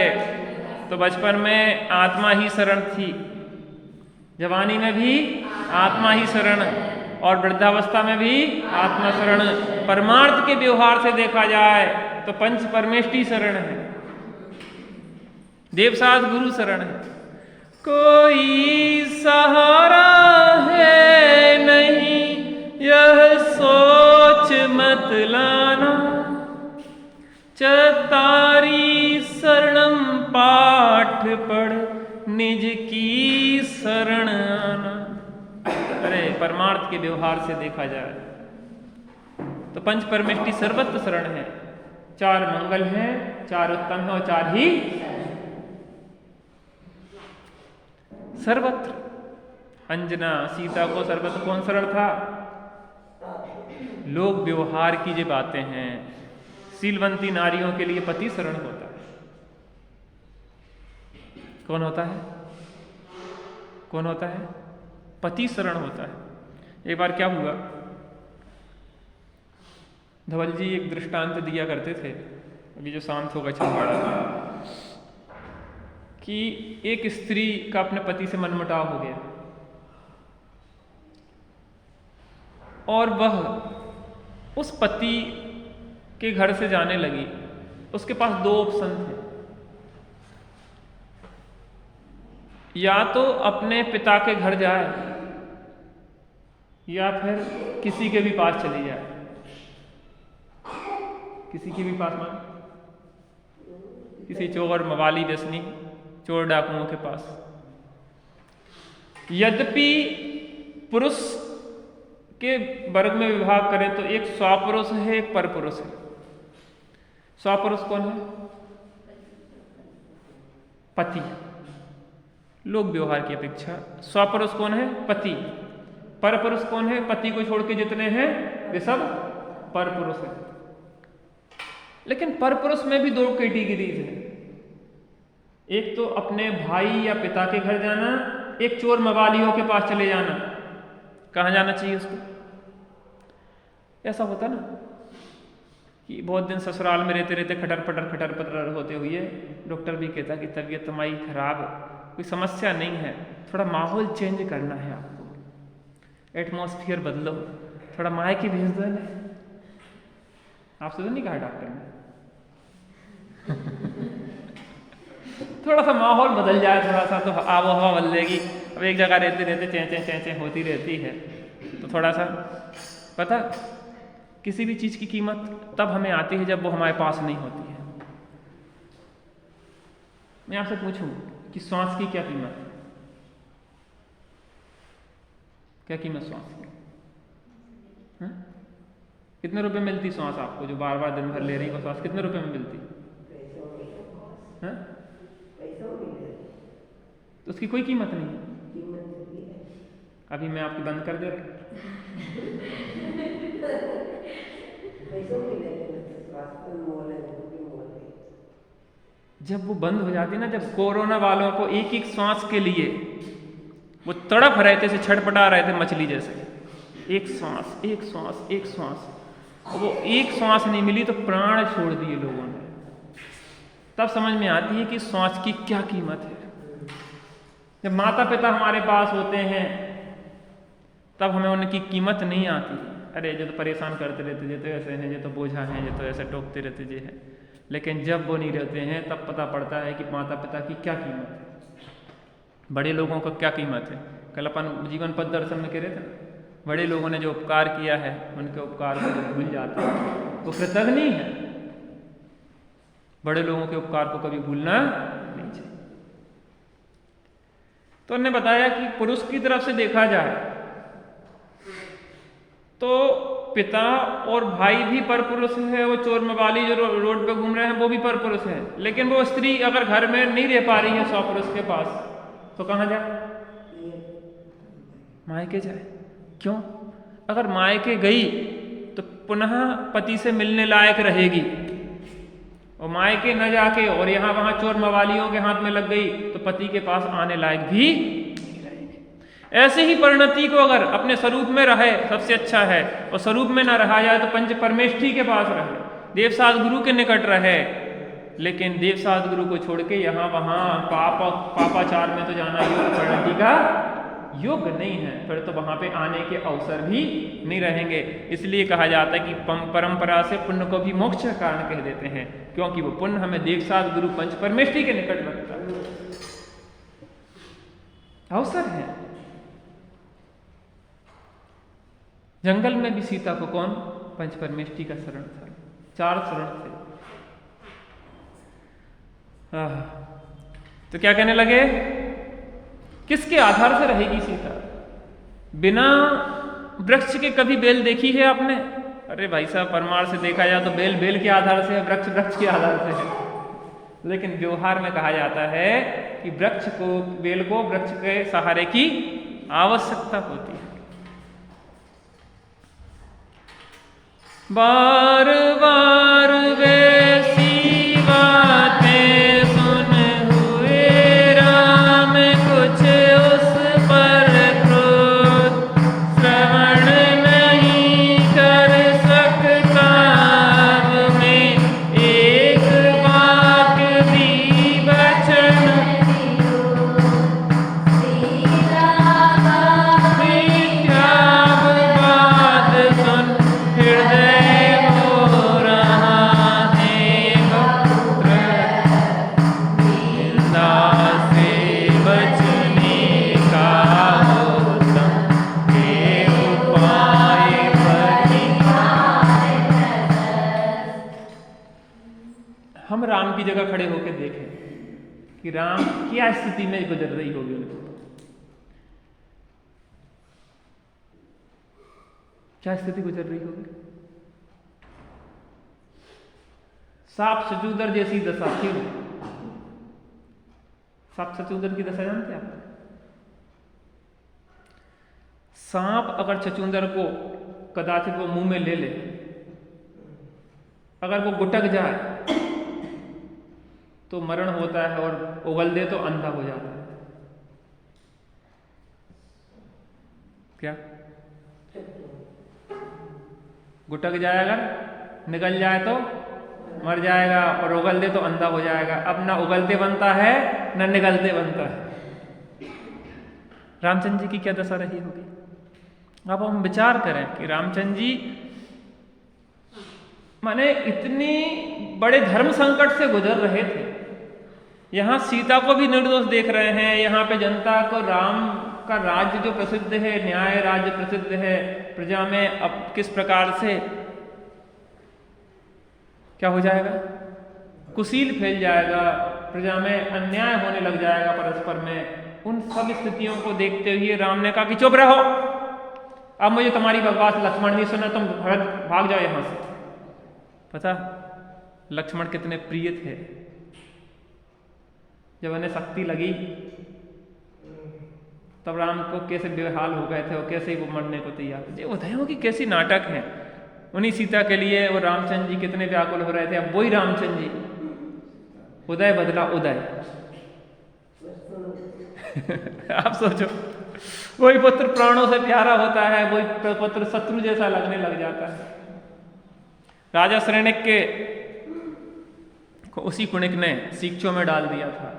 तो बचपन में आत्मा ही शरण थी, जवानी में भी आत्मा ही शरण और वृद्धावस्था में भी आत्मा शरण। परमार्थ के व्यवहार से देखा जाए तो पंच परमेष्टि शरण है, देवसात गुरु शरण है। कोई सहारा है नहीं यह सोच मत लाना, चतारी शरणम पाठ पढ़ निज की शरण आना। अरे परमार्थ के व्यवहार से देखा जाए तो पंच परमेष्टि सर्वत्र शरण है। चार मंगल हैं, चार उत्तम है और चार ही सर्वत्र। अंजना सीता को सर्वत्र कौन शरण था? लोग व्यवहार की जो बातें हैं, शीलवंती नारियों के लिए पति शरण होता है। कौन होता है? कौन होता है? पति शरण होता है। एक बार क्या हुआ, धवल जी एक दृष्टांत दिया करते थे, अभी जो शांत होगा छिंदवाड़ा, कि एक स्त्री का अपने पति से मनमुटाव हो गया और वह उस पति के घर से जाने लगी। उसके पास दो ऑप्शन थे, या तो अपने पिता के घर जाए या फिर किसी के भी पास चली जाए। किसी के भी पास मान, किसी चोर मवाली व्यसनी चोर डाकुओं के पास। यद्यपि पुरुष के वर्ग में विभाग करें तो एक स्वापुरुष है, एक परपुरुष है। स्वापुरुष कौन है? पति। लोक व्यवहार की अपेक्षा स्वापुरुष कौन है? पति। परपुरुष कौन है? पति को छोड़ के जितने हैं वे सब परपुरुष हैं। लेकिन परपुरुष में भी दो कैटेगरीज हैं, एक तो अपने भाई या पिता के घर जाना, एक चोर मवालियों के पास चले जाना। कहाँ जाना चाहिए उसको? ऐसा होता ना कि बहुत दिन ससुराल में रहते रहते खटर पटर होते हुए डॉक्टर भी कहता कि तबीयत तुम्हारी खराब, कोई समस्या नहीं है, थोड़ा माहौल चेंज करना है आपको, एटमॉस्फेयर बदलो, थोड़ा मायके भेज दो ना। आपसे तो नहीं कहा डॉक्टर ने? थोड़ा सा माहौल बदल जाए, थोड़ा सा तो आबो हवा बदल जाएगी। अब एक जगह रहते रहते चें होती रहती है, तो थोड़ा सा पता, किसी भी चीज़ की कीमत तब हमें आती है जब वो हमारे पास नहीं होती है। मैं आपसे पूछूं, कि श्वास की क्या कीमत है? क्या कीमत श्वास की? हाँ? कितने रुपए मिलती श्वास आपको, जो बार बार दिन भर ले रही हो श्वास, कितने रुपए में मिलती? हाँ? तो उसकी कोई कीमत नहीं है। अभी मैं आपकी बंद कर दे रहा जब वो बंद हो जाती ना, जब कोरोना वालों को एक एक श्वास के लिए वो तड़प रहे थे, छटपटा रहे थे मछली जैसे, एक श्वास एक श्वास एक श्वास, और वो एक श्वास नहीं मिली तो प्राण छोड़ दिए लोगों ने। तब समझ में आती है कि श्वास की क्या कीमत है। जब माता पिता हमारे पास होते हैं तब हमें उनकी कीमत नहीं आती। अरे ये तो परेशान करते रहते, ये तो ऐसे हैं, ये तो बोझा हैं, ये तो ऐसे टोकते रहते ये है। लेकिन जब वो नहीं रहते हैं तब पता पड़ता है कि माता पिता की क्या कीमत है, बड़े लोगों का क्या कीमत है। कल अपन जीवन पथ दर्शन में कह रहे थे ना, बड़े लोगों ने जो उपकार किया है उनके उपकार को जब भूल जाते हैं वो कृतज्ञ नहीं है। बड़े लोगों के उपकार को कभी भूलना नहीं चाहिए। तो उन्होंने बताया कि पुरुष की तरफ से देखा जाए तो पिता और भाई भी परपुरुष है। वो चोर मवाली जो रोड पे घूम रहे हैं वो भी परपुरुष है। लेकिन वो स्त्री अगर घर में नहीं रह पा रही है 100 पुरुष के पास, तो कहाँ जाए? मायके जाए। क्यों? अगर मायके गई तो पुनः पति से मिलने लायक रहेगी, और मायके न जाके और यहाँ वहां चोर मवालियों के हाथ में लग गई तो पति के पास आने लायक भी नहीं रहेगी। ऐसे ही परिणति को अगर अपने स्वरूप में रहे सबसे अच्छा है, और स्वरूप में न रहा जाए तो पंच परमेष्ठी के पास रहे, देवसाद गुरु के निकट रहे। लेकिन देवसाद गुरु को छोड़ के यहाँ वहां पापाचार में तो जाना योग परिणति का योग नहीं है। फिर तो वहां पे आने के अवसर भी नहीं रहेंगे। इसलिए कहा जाता है कि परंपरा से पुण्य को भी मोक्ष का कारण कह देते हैं, क्योंकि वो पुण्य हमें देवसाद गुरु पंच परमेष्ठी के निकट रखता है। अवसर है। जंगल में भी सीता को कौन? पंच परमेष्ठी का शरण था, 4 शरण थे। तो क्या कहने लगे? किसके आधार से रहेगी सीता? बिना वृक्ष के कभी बेल देखी है आपने? अरे भाई साहब, परमार से देखा जाए तो बेल बेल के आधार से है, वृक्ष वृक्ष के आधार से है। लेकिन व्यवहार में कहा जाता है कि वृक्ष को, बेल को वृक्ष के सहारे की आवश्यकता होती है। बार बार वैसी बातें सुन हुए राम कुछ उस पर क्रोध श्रवण नहीं कर सकता। में एक वाक्य भी वचन बात सुन हृदय हम राम की जगह खड़े होकर देखें कि राम क्या स्थिति में गुजर रही होगी उनको, क्या स्थिति गुजर रही होगी। सांप सचूदर जैसी दशा थी। सांप सचूदर की दशा जानते हैं आप? सांप अगर छचूंदर को कदाचित वो मुंह में ले ले, अगर वो गुटक जाए तो मरण होता है, और उगल दे तो अंधा हो जाता है। क्या? गुटक जाए अगर, निकल जाए तो मर जाएगा, और उगल दे तो अंधा हो जाएगा। अब ना उगलते बनता है ना निगलते बनता है। रामचंद्र जी की क्या दशा रही होगी? अब हम विचार करें कि रामचंद्र जी माने इतनी बड़े धर्म संकट से गुजर रहे थे, यहाँ सीता को भी निर्दोष देख रहे हैं, यहाँ पे जनता को राम का राज्य जो प्रसिद्ध है, न्याय राज्य प्रसिद्ध है, प्रजा में अब किस प्रकार से क्या हो जाएगा? कुशील फैल जाएगा, प्रजा में अन्याय होने लग जाएगा परस्पर में, उन सब स्थितियों को देखते हुए राम ने कहा कि चुप रहो, अब मुझे तुम्हारी बकवास लक्ष्मण नहीं सुना, तुम भाग जाओ यहां से। पता लक्ष्मण कितने प्रिय थे, जब उन्हें शक्ति लगी तब राम को कैसे बेहाल हो गए थे और कैसे वो मरने को तैयार थे। उदयों की कैसी नाटक है। उन्हीं सीता के लिए वो रामचंद्र जी कितने व्याकुल हो रहे थे। अब वही रामचंद्र जी, उदय बदला उदय। आप सोचो, वही पुत्र प्राणों से प्यारा होता है, वही पुत्र शत्रु जैसा लगने लग जाता है। राजा श्रेणिक के उसी कुणिक ने सीक्षों में डाल दिया था।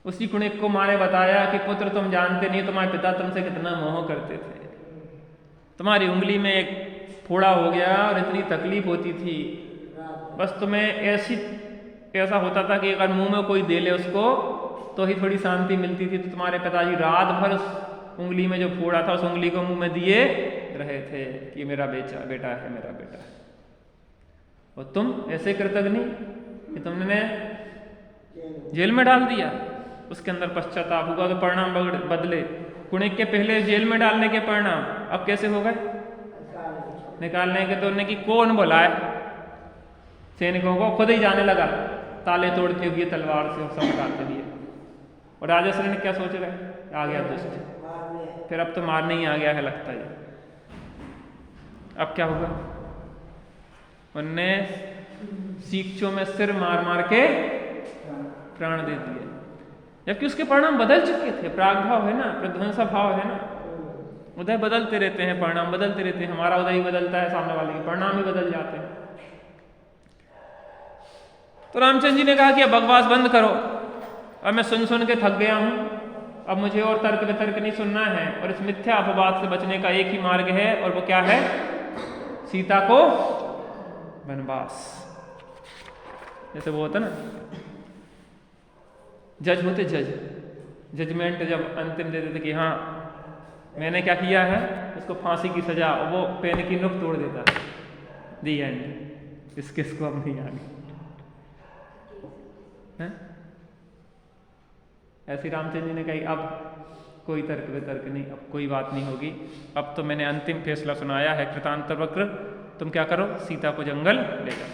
उसी कुणिक को माँ ने बताया कि पुत्र तुम जानते नहीं, तुम्हारे पिता तुमसे कितना मोह करते थे। तुम्हारी उंगली में एक फोड़ा हो गया और इतनी तकलीफ होती थी, बस तुम्हें ऐसा होता था कि अगर मुंह में कोई दे ले उसको तो ही थोड़ी शांति मिलती थी। तो तुम्हारे पिताजी रात भर उस उंगली में जो फोड़ा था उस उंगली को मुंह में दिए रहे थे कि मेरा बेटा है, मेरा बेटा है। और तुम ऐसे कृतज्ञ कि तुमने जेल में डाल दिया। उसके अंदर पश्चाताप हुआ तो परिणाम बदले। कुणिक के पहले जेल में डालने के परिणाम अब कैसे हो गए? निकालने के तो उन्हें कि कौन बुलाए, सैनिकों को खुद ही जाने लगा ताले तोड़ते हुए तलवार से समझाते हुए। और राजा श्रेणी क्या सोच रहे, आ गया दुष्ट, फिर अब तो मारने ही आ गया है लगता है। अब क्या होगा? उनने सीक्षों में सिर मार मार के प्राण दे दिए, जबकि उसके परिणाम बदल चुके थे। प्रागभाव है ना, प्रध्वंसा भाव है ना, उदय बदलते रहते हैं, परिणाम बदलते रहते हैं। हमारा उदय ही बदलता है, सामने वाले के परिणाम ही बदल जाते हैं। तो रामचंद्र जी ने कहा कि अब बकवास बंद करो, अब मैं सुन के थक गया हूं, अब मुझे और तर्क वितर्क नहीं सुनना है। और इस मिथ्या अपवाद से बचने का एक ही मार्ग है, और वो क्या है? सीता को वनवास। जैसे वो होता ना, जज होते, जजमेंट जब अंतिम देते थे कि हाँ मैंने क्या किया है, उसको फांसी की सजा, वो पेन की नुक तोड़ देता है, दी एंड। इस किस को अब नहीं आगे है? ऐसी रामचंद्र जी ने कही अब कोई तर्क वितर्क नहीं, अब कोई बात नहीं होगी, अब तो मैंने अंतिम फैसला सुनाया है। कृतांतवक्र तुम क्या करो, सीता को जंगल ले जाओ।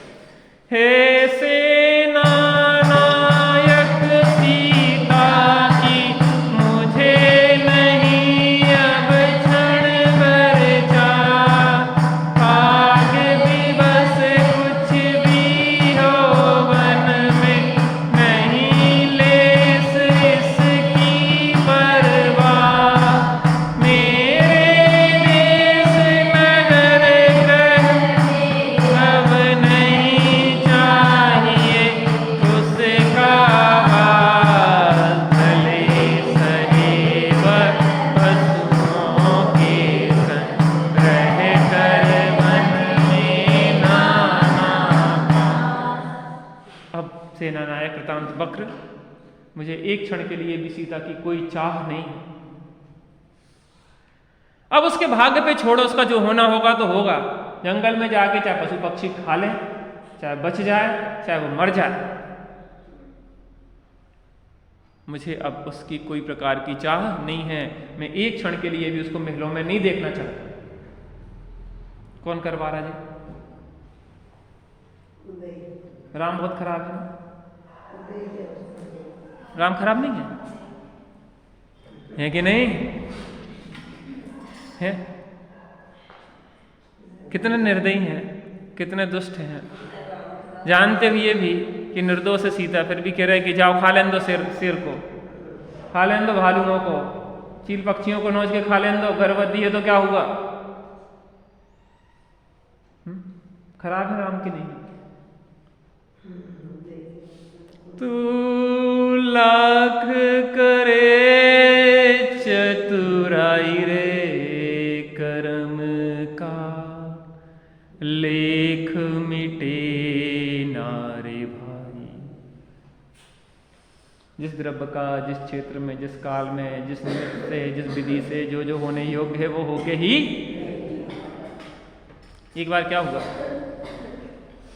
हे सेना नायक सीता की मुझे नहीं अब क्षण भर चाह, आग भी बस कुछ भी हो वन में नहीं लेस इसकी परवाह। मेरे देश नगर अब नहीं चाहिए उसका हाल, भले सहेब पशुओं के संग रह कर वन में नाना। अब सेनानायक कृतांतवक्र, मुझे एक क्षण के लिए भी सीता की कोई चाह नहीं। अब उसके भाग्य पे छोड़ो, उसका जो होना होगा तो होगा। जंगल में जाके चाहे पशु पक्षी खा लें, चाहे बच जाए, चाहे वो मर जाए, मुझे अब उसकी कोई प्रकार की चाह नहीं है। मैं एक क्षण के लिए भी उसको महलों में नहीं देखना चाहता। कौन करवा रहा जी? राम बहुत खराब है। राम खराब नहीं है कि नहीं है? कितने निर्दयी हैं, कितने दुष्ट हैं, जानते हुए भी कि निर्दोष है सीता, फिर भी कह रहे कि जाओ खा लें दो शेर को, खा लें दो भालुओं को, चील पक्षियों को नोच के खा लें दो, गर्भवती है तो क्या हुआ? खराब है राम की नहीं? तू लाख करे चतुराई रे कर्म का, लेख मिटे नारे भाई। जिस द्रव्य का, जिस क्षेत्र में, जिस काल में, जिस निमित्त से, जिस विधि से जो जो होने योग्य है वो होके ही। एक बार क्या हुआ,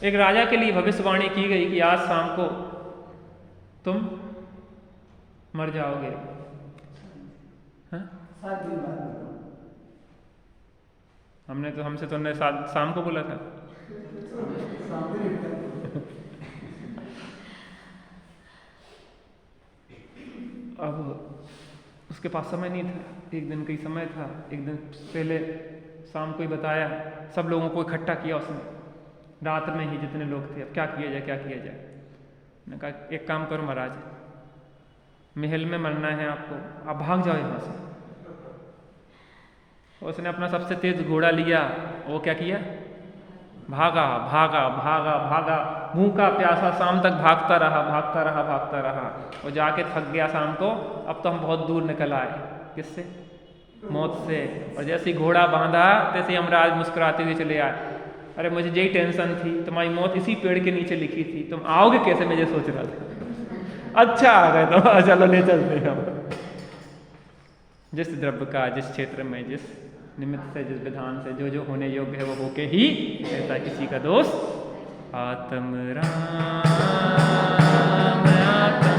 एक राजा के लिए भविष्यवाणी की गई कि आज शाम को तुम मर जाओगे। हाँ? हमसे तो ने शाम को बोला था। अब उसके पास समय नहीं था, एक दिन का ही समय था। एक दिन पहले शाम को ही बताया, सब लोगों को इकट्ठा किया उसने, रात में ही जितने लोग थे। अब क्या किया जाए, क्या किया जाए। मैंने कहा एक काम करो महाराज, महल में मरना है आपको, आप भाग जाओ यहाँ से। उसने अपना सबसे तेज घोड़ा लिया, वो क्या किया, भागा भागा भागा भागा, भूखा प्यासा शाम तक भागता रहा भागता रहा भागता रहा, और जाके थक गया शाम को। अब तो हम बहुत दूर निकल आए, किससे, मौत से। और जैसे ही घोड़ा बांधा तैसे ही यमराज मुस्कुराते हुए चले आए। अरे मुझे यही टेंशन थी, तुम्हारी मौत इसी पेड़ के नीचे लिखी थी, तुम आओगे कैसे, मैं ये सोच रहा था। अच्छा आ गए तो चलो ले चलते हैं हम। जिस द्रव्य का जिस क्षेत्र में जिस निमित्त से जिस विधान से जो जो होने योग्य है वो होके ही रहता, किसी का दोष। आत्म राम आत्म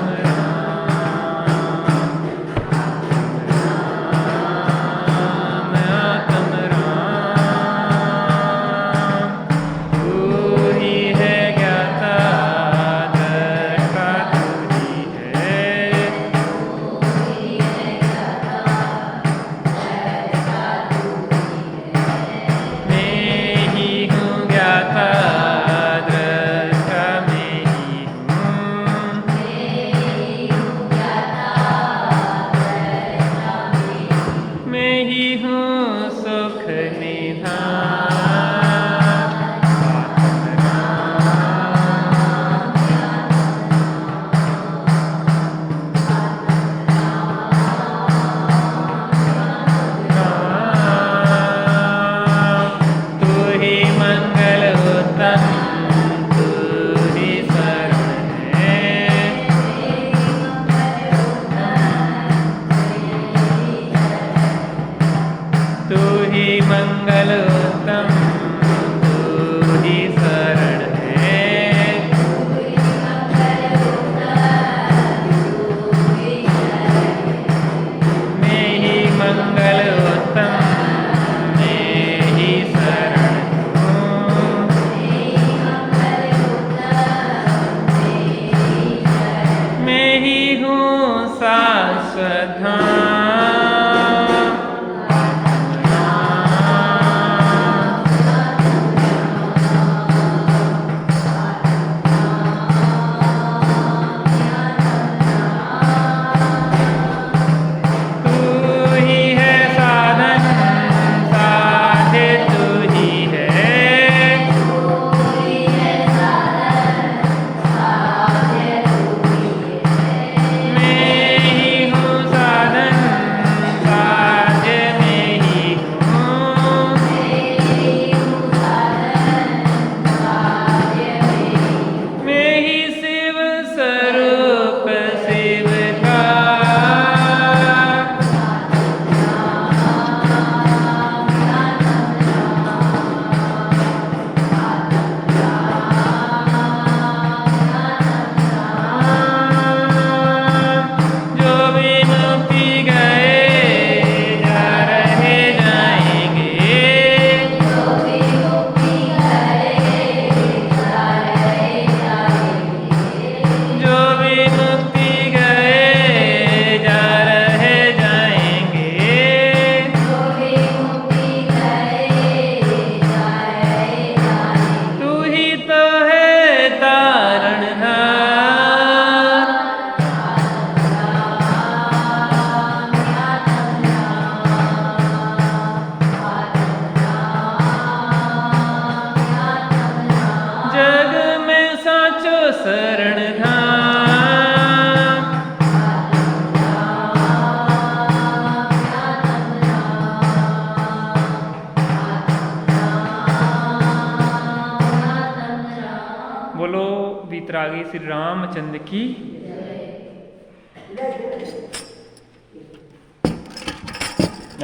वीतरागी श्री रामचंद्र की।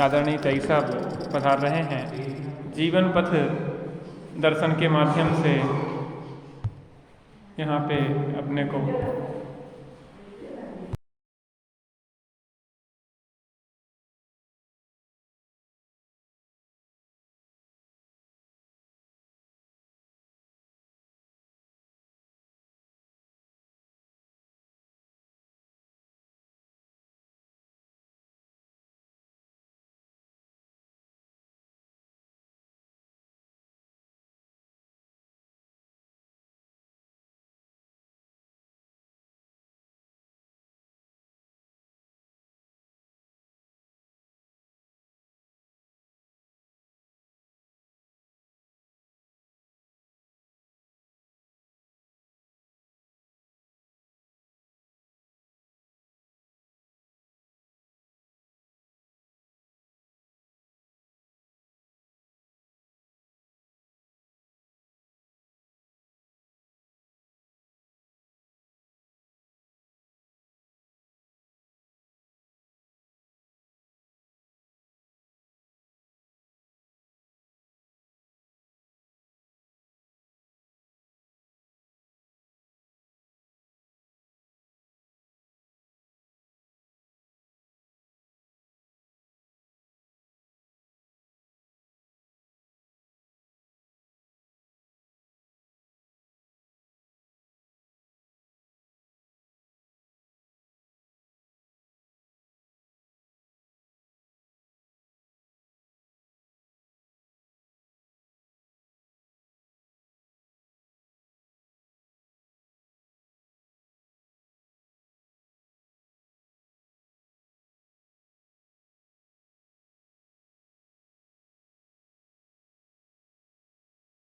आदरणीय ताई साहब पधार रहे हैं, जीवन पथ दर्शन के माध्यम से यहाँ पे अपने को